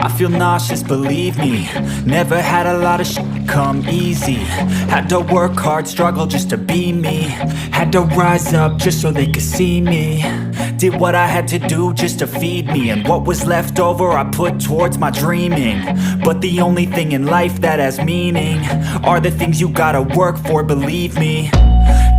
I feel nauseous, believe me. Never had a lot of shit come easy. Had to work hard, struggle just to be me. Had to rise up just so they could see me. Did what I had to do just to feed me, and what was left over I put towards my dreaming. But the only thing in life that has meaning are the things you gotta work for, believe me.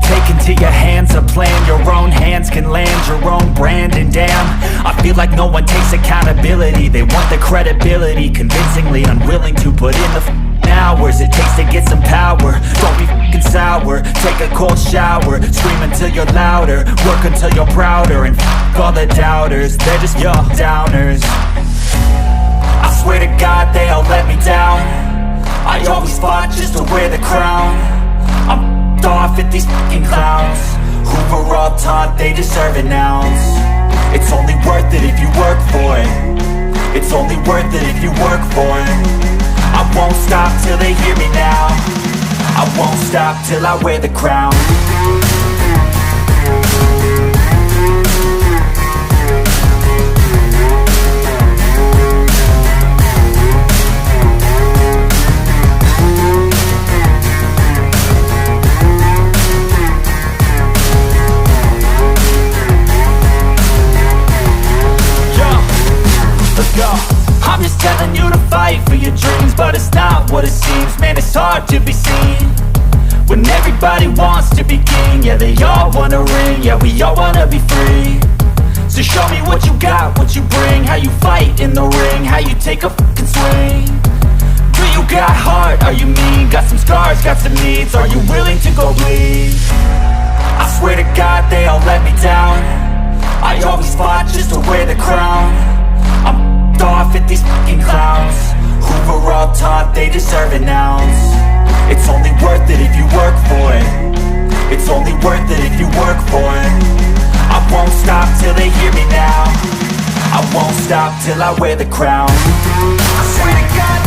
Take into your hands a plan, your own hands can land your own brand. And damn, I feel like no one takes accountability. They want the credibility, convincingly unwilling to put in the hours it takes to get some power. Don't be f***ing sour, take a cold shower. Scream until you're louder, work until you're prouder. And f*** all the doubters, they're just your downers. I swear to God they all let me down. I always fought just to wear the crown. I'm off at these fucking clowns who were all taught they deserve an ounce. It's only worth it if you work for it. It's only worth it if you work for it. I won't stop till they hear me now. I won't stop till I wear the crown. I'm just telling you to fight for your dreams, but it's not what it seems. Man, it's hard to be seen when everybody wants to be king. Yeah, they all wanna ring, yeah, we all wanna be free. So show me what you got, what you bring, how you fight in the ring, how you take a fucking swing. Do you got heart, are you mean? Got some scars, got some needs, are you willing to go bleed? I swear to God they all let me down. I always fought just to wear the crown. I'm off at these fucking clowns who were all taught they deserve an ounce. It's only worth it if you work for it. It's only worth it if you work for it. I won't stop till they hear me now. I won't stop till I wear the crown. I swear to God